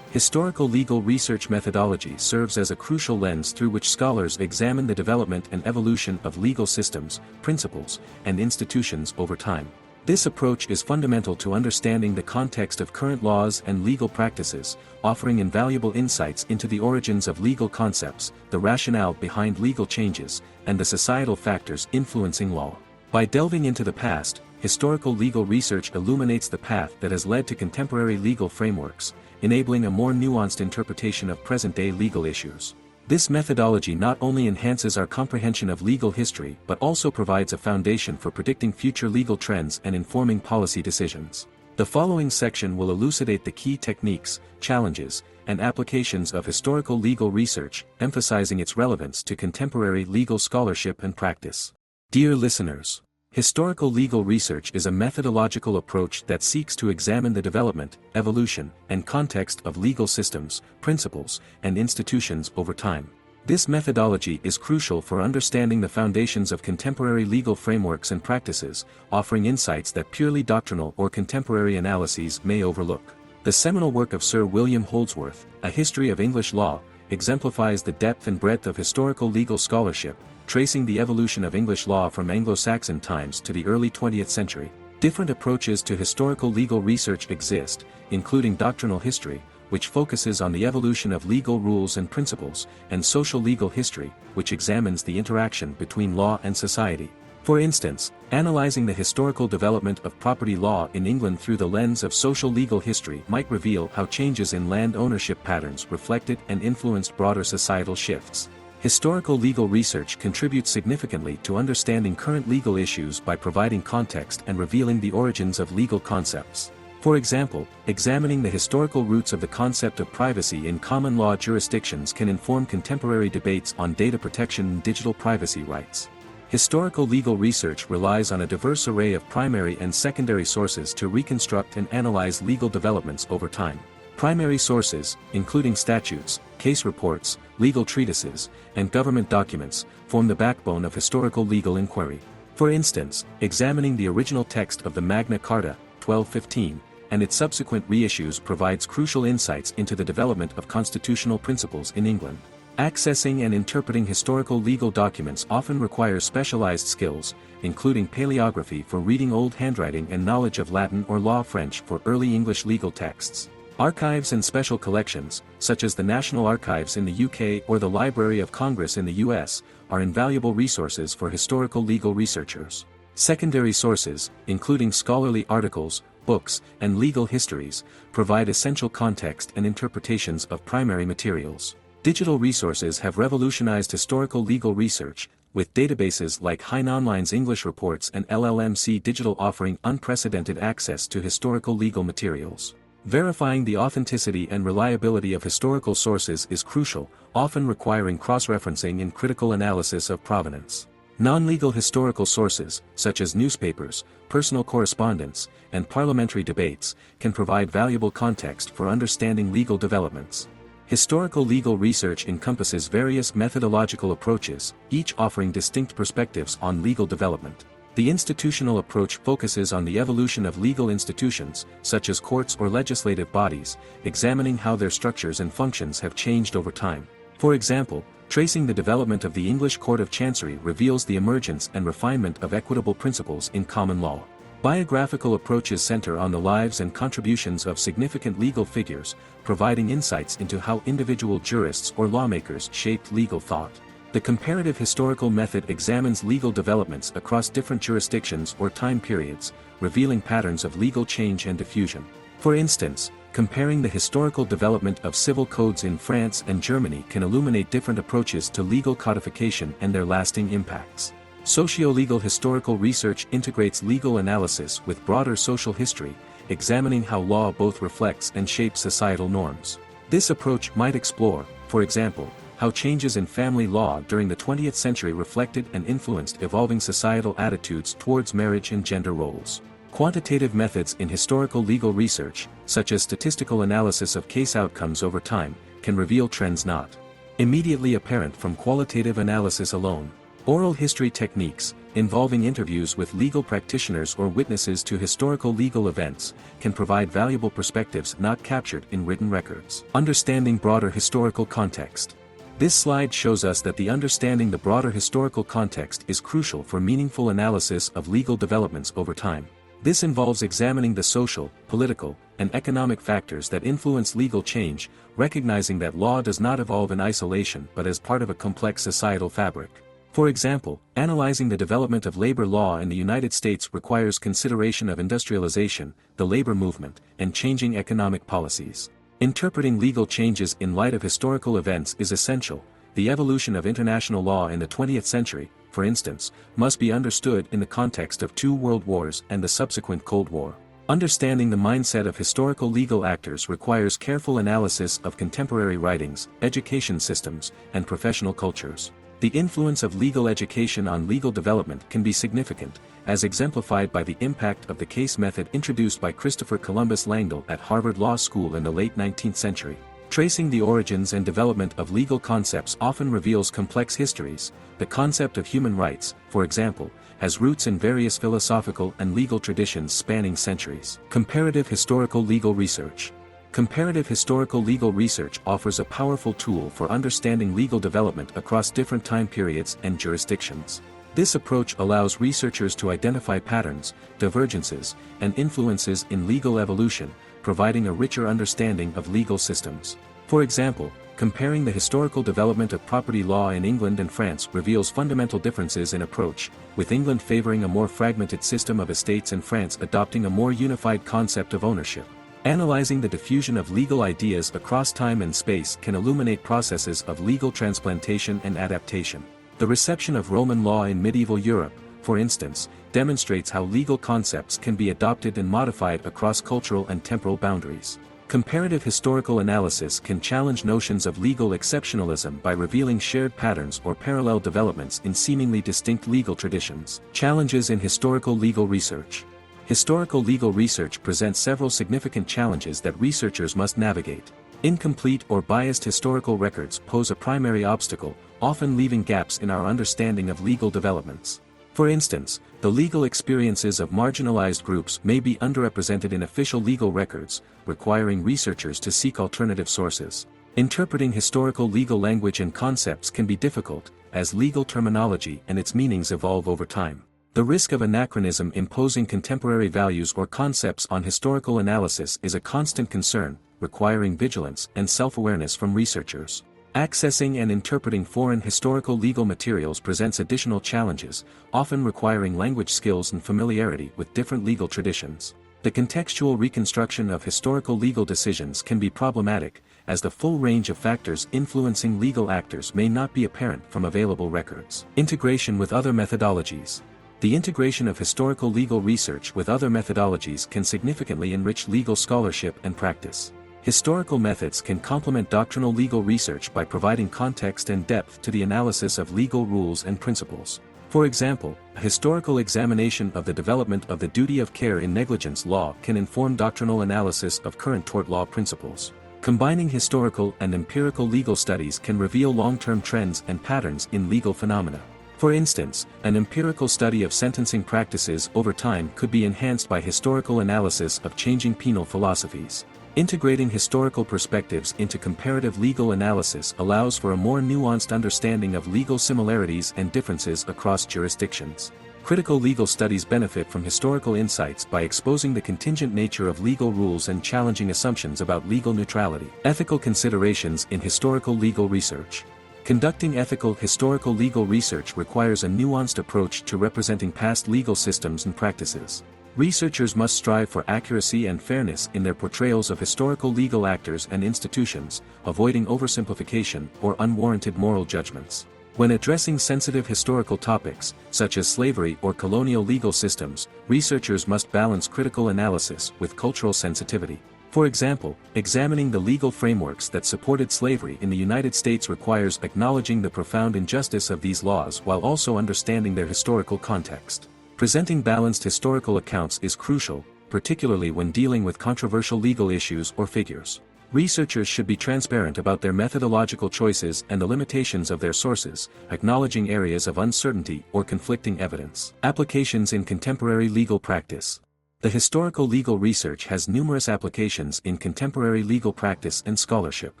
Historical legal research methodology serves as a crucial lens through which scholars examine the development and evolution of legal systems, principles, and institutions over time. This approach is fundamental to understanding the context of current laws and legal practices, offering invaluable insights into the origins of legal concepts, the rationale behind legal changes, and the societal factors influencing law. By delving into the past, historical legal research illuminates the path that has led to contemporary legal frameworks, enabling a more nuanced interpretation of present-day legal issues. This methodology not only enhances our comprehension of legal history but also provides a foundation for predicting future legal trends and informing policy decisions. The following section will elucidate the key techniques, challenges, and applications of historical legal research, emphasizing its relevance to contemporary legal scholarship and practice. Dear listeners, historical legal research is a methodological approach that seeks to examine the development, evolution, and context of legal systems, principles, and institutions over time. This methodology is crucial for understanding the foundations of contemporary legal frameworks and practices, offering insights that purely doctrinal or contemporary analyses may overlook. The seminal work of Sir William Holdsworth, A History of English Law, exemplifies the depth and breadth of historical legal scholarship, tracing the evolution of English law from Anglo-Saxon times to the early 20th century. Different approaches to historical legal research exist, including doctrinal history, which focuses on the evolution of legal rules and principles, and social legal history, which examines the interaction between law and society. For instance, analyzing the historical development of property law in England through the lens of social legal history might reveal how changes in land ownership patterns reflected and influenced broader societal shifts. Historical legal research contributes significantly to understanding current legal issues by providing context and revealing the origins of legal concepts. For example, examining the historical roots of the concept of privacy in common law jurisdictions can inform contemporary debates on data protection and digital privacy rights. Historical legal research relies on a diverse array of primary and secondary sources to reconstruct and analyze legal developments over time. Primary sources, including statutes, case reports, legal treatises, and government documents, form the backbone of historical legal inquiry. For instance, examining the original text of the Magna Carta, 1215, and its subsequent reissues provides crucial insights into the development of constitutional principles in England. Accessing and interpreting historical legal documents often requires specialized skills, including paleography for reading old handwriting and knowledge of Latin or Law French for early English legal texts. Archives and special collections, such as the National Archives in the UK or the Library of Congress in the US, are invaluable resources for historical legal researchers. Secondary sources, including scholarly articles, books, and legal histories, provide essential context and interpretations of primary materials. Digital resources have revolutionized historical legal research, with databases like HeinOnline's English Reports and LLMC Digital offering unprecedented access to historical legal materials. Verifying the authenticity and reliability of historical sources is crucial, often requiring cross-referencing and critical analysis of provenance. Non-legal historical sources, such as newspapers, personal correspondence, and parliamentary debates, can provide valuable context for understanding legal developments. Historical legal research encompasses various methodological approaches, each offering distinct perspectives on legal development. The institutional approach focuses on the evolution of legal institutions, such as courts or legislative bodies, examining how their structures and functions have changed over time. For example, tracing the development of the English Court of Chancery reveals the emergence and refinement of equitable principles in common law. Biographical approaches center on the lives and contributions of significant legal figures, providing insights into how individual jurists or lawmakers shaped legal thought. The comparative historical method examines legal developments across different jurisdictions or time periods, revealing patterns of legal change and diffusion. For instance, comparing the historical development of civil codes in France and Germany can illuminate different approaches to legal codification and their lasting impacts. Socio-legal historical research integrates legal analysis with broader social history, examining how law both reflects and shapes societal norms. This approach might explore, for example, how changes in family law during the 20th century reflected and influenced evolving societal attitudes towards marriage and gender roles. Quantitative methods in historical legal research, such as statistical analysis of case outcomes over time, can reveal trends not immediately apparent from qualitative analysis alone. Oral history techniques, involving interviews with legal practitioners or witnesses to historical legal events, can provide valuable perspectives not captured in written records. Understanding broader historical context. This slide shows us that understanding the broader historical context is crucial for meaningful analysis of legal developments over time. This involves examining the social, political, and economic factors that influence legal change, recognizing that law does not evolve in isolation but as part of a complex societal fabric. For example, analyzing the development of labor law in the United States requires consideration of industrialization, the labor movement, and changing economic policies. Interpreting legal changes in light of historical events is essential. The evolution of international law in the 20th century, for instance, must be understood in the context of two world wars and the subsequent Cold War. Understanding the mindset of historical legal actors requires careful analysis of contemporary writings, education systems, and professional cultures. The influence of legal education on legal development can be significant, as exemplified by the impact of the case method introduced by Christopher Columbus Langdell at Harvard Law School in the late 19th century. Tracing the origins and development of legal concepts often reveals complex histories. The concept of human rights, for example, has roots in various philosophical and legal traditions spanning centuries. Comparative historical legal research. Comparative historical legal research offers a powerful tool for understanding legal development across different time periods and jurisdictions. This approach allows researchers to identify patterns, divergences, and influences in legal evolution, providing a richer understanding of legal systems. For example, comparing the historical development of property law in England and France reveals fundamental differences in approach, with England favoring a more fragmented system of estates and France adopting a more unified concept of ownership. Analyzing the diffusion of legal ideas across time and space can illuminate processes of legal transplantation and adaptation. The reception of Roman law in medieval Europe, for instance, demonstrates how legal concepts can be adopted and modified across cultural and temporal boundaries. Comparative historical analysis can challenge notions of legal exceptionalism by revealing shared patterns or parallel developments in seemingly distinct legal traditions. Challenges in historical legal research. Historical legal research presents several significant challenges that researchers must navigate. Incomplete or biased historical records pose a primary obstacle, often leaving gaps in our understanding of legal developments. For instance, the legal experiences of marginalized groups may be underrepresented in official legal records, requiring researchers to seek alternative sources. Interpreting historical legal language and concepts can be difficult, as legal terminology and its meanings evolve over time. The risk of anachronism imposing contemporary values or concepts on historical analysis is a constant concern, requiring vigilance and self-awareness from researchers. Accessing and interpreting foreign historical legal materials presents additional challenges, often requiring language skills and familiarity with different legal traditions. The contextual reconstruction of historical legal decisions can be problematic, as the full range of factors influencing legal actors may not be apparent from available records. Integration with other methodologies. The integration of historical legal research with other methodologies can significantly enrich legal scholarship and practice. Historical methods can complement doctrinal legal research by providing context and depth to the analysis of legal rules and principles. For example, a historical examination of the development of the duty of care in negligence law can inform doctrinal analysis of current tort law principles. Combining historical and empirical legal studies can reveal long-term trends and patterns in legal phenomena. For instance, an empirical study of sentencing practices over time could be enhanced by historical analysis of changing penal philosophies. Integrating historical perspectives into comparative legal analysis allows for a more nuanced understanding of legal similarities and differences across jurisdictions. Critical legal studies benefit from historical insights by exposing the contingent nature of legal rules and challenging assumptions about legal neutrality. Ethical considerations in historical legal research. Conducting ethical historical legal research requires a nuanced approach to representing past legal systems and practices. Researchers must strive for accuracy and fairness in their portrayals of historical legal actors and institutions, avoiding oversimplification or unwarranted moral judgments. When addressing sensitive historical topics, such as slavery or colonial legal systems, researchers must balance critical analysis with cultural sensitivity. For example, examining the legal frameworks that supported slavery in the United States requires acknowledging the profound injustice of these laws while also understanding their historical context. Presenting balanced historical accounts is crucial, particularly when dealing with controversial legal issues or figures. Researchers should be transparent about their methodological choices and the limitations of their sources, acknowledging areas of uncertainty or conflicting evidence. Applications in contemporary legal practice. The historical legal research has numerous applications in contemporary legal practice and scholarship.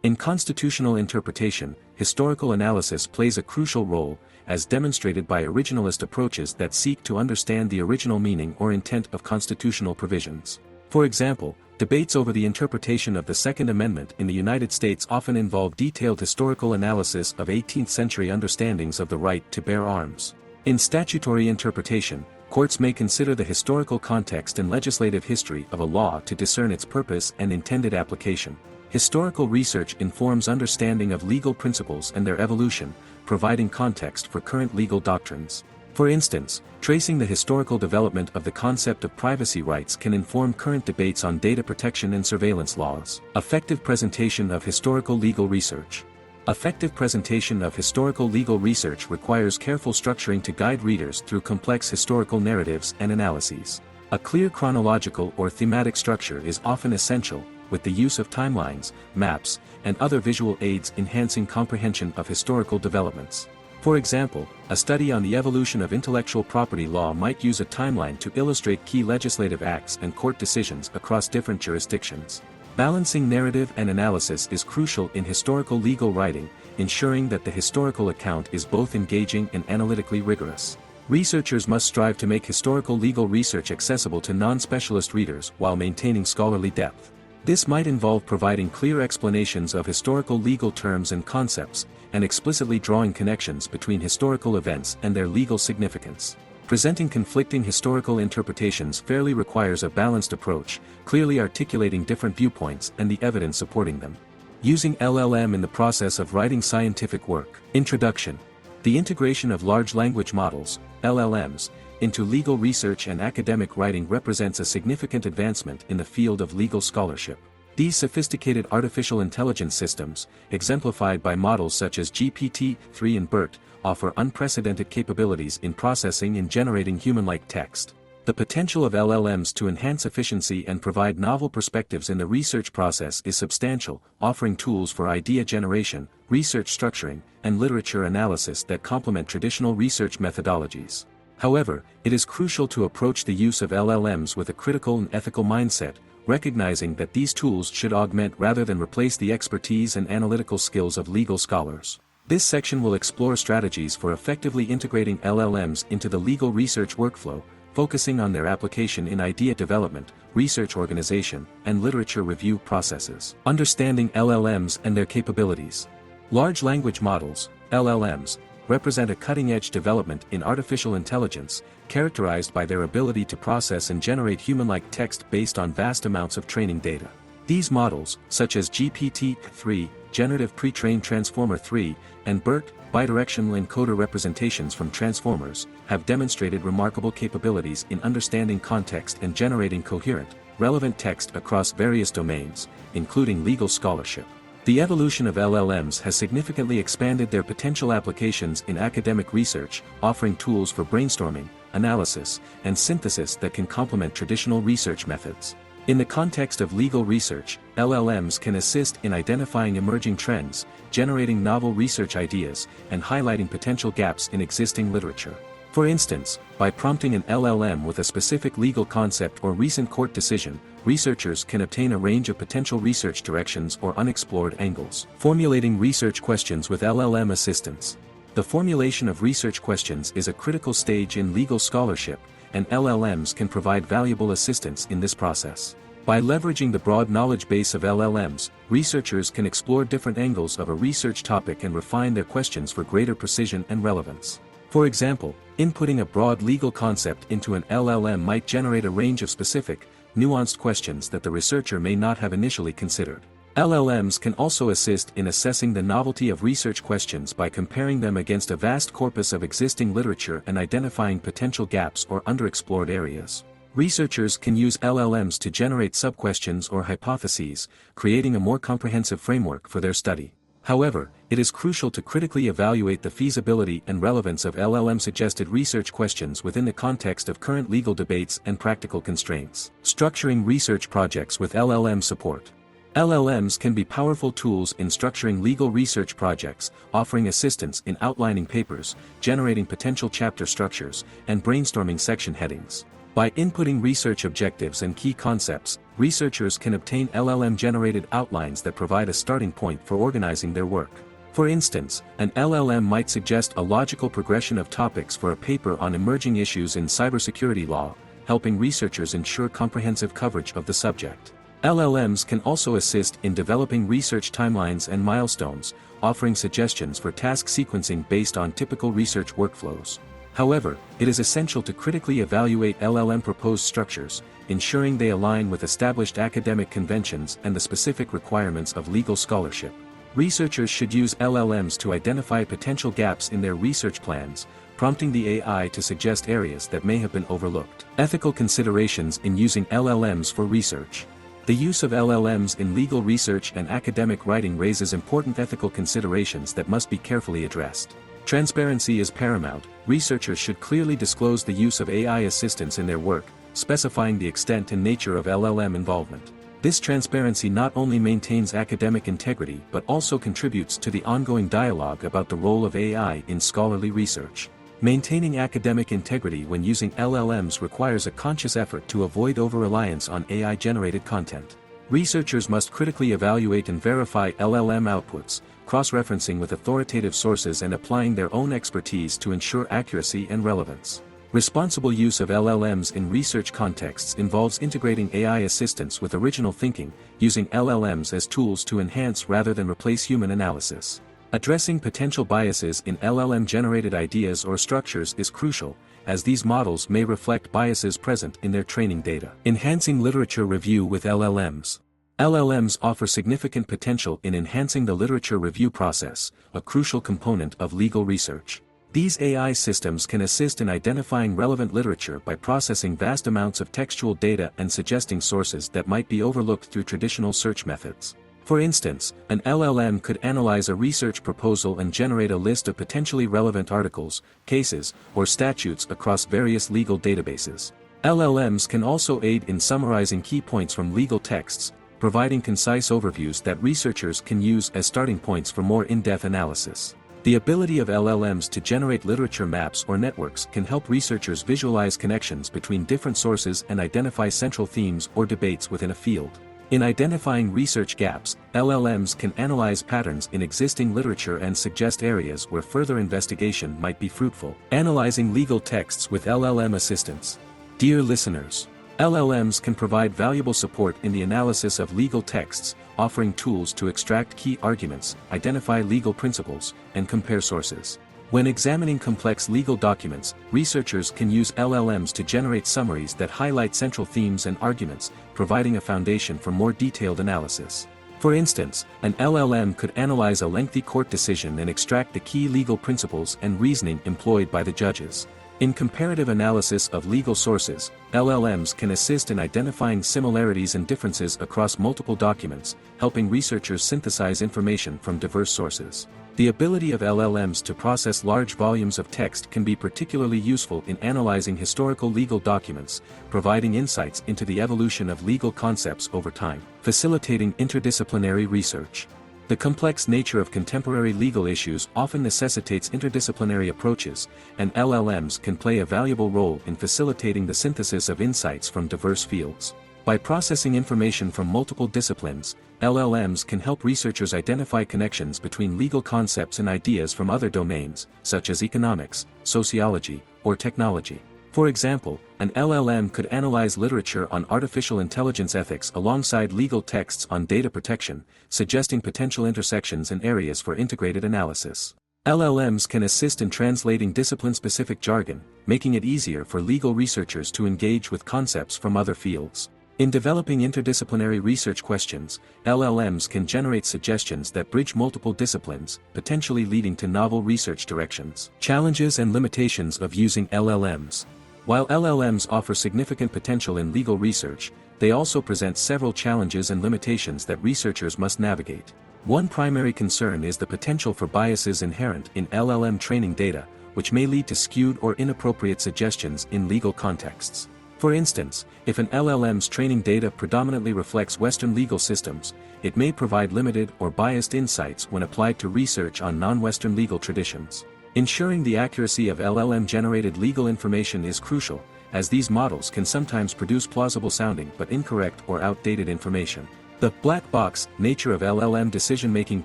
In constitutional interpretation, historical analysis plays a crucial role, as demonstrated by originalist approaches that seek to understand the original meaning or intent of constitutional provisions. For example, debates over the interpretation of the Second Amendment in the United States often involve detailed historical analysis of 18th-century understandings of the right to bear arms. In statutory interpretation, courts may consider the historical context and legislative history of a law to discern its purpose and intended application. Historical research informs understanding of legal principles and their evolution, providing context for current legal doctrines. For instance, tracing the historical development of the concept of privacy rights can inform current debates on data protection and surveillance laws. Effective presentation of historical legal research. Effective presentation of historical legal research requires careful structuring to guide readers through complex historical narratives and analyses. A clear chronological or thematic structure is often essential, with the use of timelines, maps, and other visual aids enhancing comprehension of historical developments. For example, a study on the evolution of intellectual property law might use a timeline to illustrate key legislative acts and court decisions across different jurisdictions. Balancing narrative and analysis is crucial in historical legal writing, ensuring that the historical account is both engaging and analytically rigorous. Researchers must strive to make historical legal research accessible to non-specialist readers while maintaining scholarly depth. This might involve providing clear explanations of historical legal terms and concepts, and explicitly drawing connections between historical events and their legal significance. Presenting conflicting historical interpretations fairly requires a balanced approach, clearly articulating different viewpoints and the evidence supporting them. Using LLM in the process of writing scientific work. Introduction. The integration of large language models, LLMs, into legal research and academic writing represents a significant advancement in the field of legal scholarship. These sophisticated artificial intelligence systems, exemplified by models such as GPT-3 and BERT, offer unprecedented capabilities in processing and generating human-like text. The potential of LLMs to enhance efficiency and provide novel perspectives in the research process is substantial, offering tools for idea generation, research structuring, and literature analysis that complement traditional research methodologies. However, it is crucial to approach the use of LLMs with a critical and ethical mindset, recognizing that these tools should augment rather than replace the expertise and analytical skills of legal scholars. This section will explore strategies for effectively integrating LLMs into the legal research workflow, focusing on their application in idea development, research organization, and literature review processes. Understanding LLMs and their capabilities. Large language models, LLMs, represent a cutting-edge development in artificial intelligence, characterized by their ability to process and generate human-like text based on vast amounts of training data. These models, such as GPT-3, Generative Pre-trained Transformer 3, and BERT, Bidirectional Encoder Representations from Transformers, have demonstrated remarkable capabilities in understanding context and generating coherent, relevant text across various domains, including legal scholarship. The evolution of LLMs has significantly expanded their potential applications in academic research, offering tools for brainstorming, analysis, and synthesis that can complement traditional research methods. In the context of legal research, LLMs can assist in identifying emerging trends, generating novel research ideas, and highlighting potential gaps in existing literature. For instance, by prompting an LLM with a specific legal concept or recent court decision, researchers can obtain a range of potential research directions or unexplored angles. Formulating research questions with LLM assistance. The formulation of research questions is a critical stage in legal scholarship, and LLMs can provide valuable assistance in this process. By leveraging the broad knowledge base of LLMs, researchers can explore different angles of a research topic and refine their questions for greater precision and relevance. For example, inputting a broad legal concept into an LLM might generate a range of specific, nuanced questions that the researcher may not have initially considered. LLMs can also assist in assessing the novelty of research questions by comparing them against a vast corpus of existing literature and identifying potential gaps or underexplored areas. Researchers can use LLMs to generate sub-questions or hypotheses, creating a more comprehensive framework for their study. However, it is crucial to critically evaluate the feasibility and relevance of LLM-suggested research questions within the context of current legal debates and practical constraints. Structuring research projects with LLM support. LLMs can be powerful tools in structuring legal research projects, offering assistance in outlining papers, generating potential chapter structures, and brainstorming section headings. By inputting research objectives and key concepts, researchers can obtain LLM-generated outlines that provide a starting point for organizing their work. For instance, an LLM might suggest a logical progression of topics for a paper on emerging issues in cybersecurity law, helping researchers ensure comprehensive coverage of the subject. LLMs can also assist in developing research timelines and milestones, offering suggestions for task sequencing based on typical research workflows. However, it is essential to critically evaluate LLM-proposed structures, ensuring they align with established academic conventions and the specific requirements of legal scholarship. Researchers should use LLMs to identify potential gaps in their research plans, prompting the AI to suggest areas that may have been overlooked. Ethical considerations in using LLMs for research. The use of LLMs in legal research and academic writing raises important ethical considerations that must be carefully addressed. Transparency is paramount. Researchers should clearly disclose the use of AI assistance in their work, specifying the extent and nature of LLM involvement. This transparency not only maintains academic integrity but also contributes to the ongoing dialogue about the role of AI in scholarly research. Maintaining academic integrity when using LLMs requires a conscious effort to avoid over-reliance on AI-generated content. Researchers must critically evaluate and verify LLM outputs, cross-referencing with authoritative sources and applying their own expertise to ensure accuracy and relevance. Responsible use of LLMs in research contexts involves integrating AI assistance with original thinking, using LLMs as tools to enhance rather than replace human analysis. Addressing potential biases in LLM-generated ideas or structures is crucial, as these models may reflect biases present in their training data. Enhancing literature review with LLMs. LLMs offer significant potential in enhancing the literature review process, a crucial component of legal research. These AI systems can assist in identifying relevant literature by processing vast amounts of textual data and suggesting sources that might be overlooked through traditional search methods. For instance, an LLM could analyze a research proposal and generate a list of potentially relevant articles, cases, or statutes across various legal databases. LLMs can also aid in summarizing key points from legal texts, providing concise overviews that researchers can use as starting points for more in-depth analysis. The ability of LLMs to generate literature maps or networks can help researchers visualize connections between different sources and identify central themes or debates within a field. In identifying research gaps, LLMs can analyze patterns in existing literature and suggest areas where further investigation might be fruitful. Analyzing legal texts with LLM assistance. Dear listeners, LLMs can provide valuable support in the analysis of legal texts, offering tools to extract key arguments, identify legal principles, and compare sources. When examining complex legal documents, researchers can use LLMs to generate summaries that highlight central themes and arguments, providing a foundation for more detailed analysis. For instance, an LLM could analyze a lengthy court decision and extract the key legal principles and reasoning employed by the judges. In comparative analysis of legal sources, LLMs can assist in identifying similarities and differences across multiple documents, helping researchers synthesize information from diverse sources. The ability of LLMs to process large volumes of text can be particularly useful in analyzing historical legal documents, providing insights into the evolution of legal concepts over time, facilitating interdisciplinary research. The complex nature of contemporary legal issues often necessitates interdisciplinary approaches, and LLMs can play a valuable role in facilitating the synthesis of insights from diverse fields. By processing information from multiple disciplines, LLMs can help researchers identify connections between legal concepts and ideas from other domains, such as economics, sociology, or technology. For example, an LLM could analyze literature on artificial intelligence ethics alongside legal texts on data protection, suggesting potential intersections and areas for integrated analysis. LLMs can assist in translating discipline-specific jargon, making it easier for legal researchers to engage with concepts from other fields. In developing interdisciplinary research questions, LLMs can generate suggestions that bridge multiple disciplines, potentially leading to novel research directions. Challenges and limitations of using LLMs. While LLMs offer significant potential in legal research, they also present several challenges and limitations that researchers must navigate. One primary concern is the potential for biases inherent in LLM training data, which may lead to skewed or inappropriate suggestions in legal contexts. For instance, if an LLM's training data predominantly reflects Western legal systems, it may provide limited or biased insights when applied to research on non-Western legal traditions. Ensuring the accuracy of LLM-generated legal information is crucial, as these models can sometimes produce plausible-sounding but incorrect or outdated information. The black box nature of LLM decision-making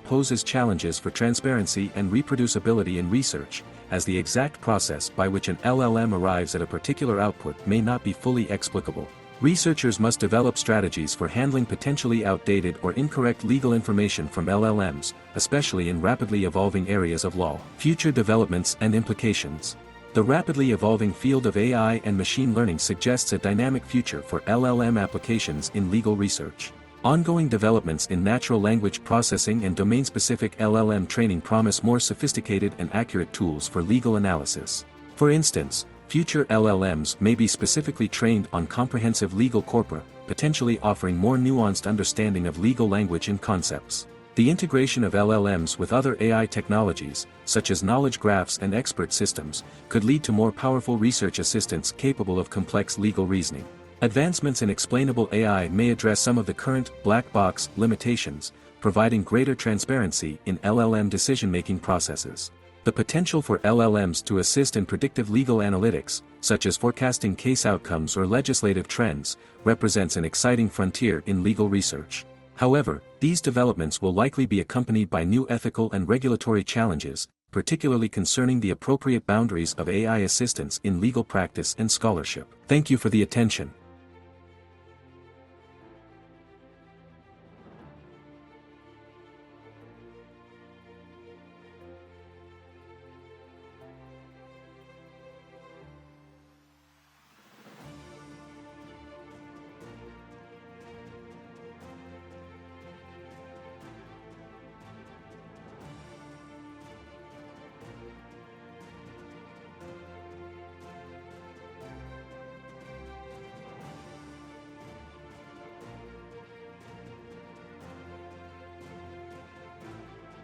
poses challenges for transparency and reproducibility in research, as the exact process by which an LLM arrives at a particular output may not be fully explicable. Researchers must develop strategies for handling potentially outdated or incorrect legal information from LLMs, especially in rapidly evolving areas of law. Future developments and implications. The rapidly evolving field of AI and machine learning suggests a dynamic future for LLM applications in legal research. Ongoing developments in natural language processing and domain-specific LLM training promise more sophisticated and accurate tools for legal analysis. For instance, future LLMs may be specifically trained on comprehensive legal corpora, potentially offering more nuanced understanding of legal language and concepts. The integration of LLMs with other AI technologies, such as knowledge graphs and expert systems, could lead to more powerful research assistants capable of complex legal reasoning. Advancements in explainable AI may address some of the current black box limitations, providing greater transparency in LLM decision-making processes. The potential for LLMs to assist in predictive legal analytics, such as forecasting case outcomes or legislative trends, represents an exciting frontier in legal research. However, these developments will likely be accompanied by new ethical and regulatory challenges, particularly concerning the appropriate boundaries of AI assistance in legal practice and scholarship. Thank you for the attention.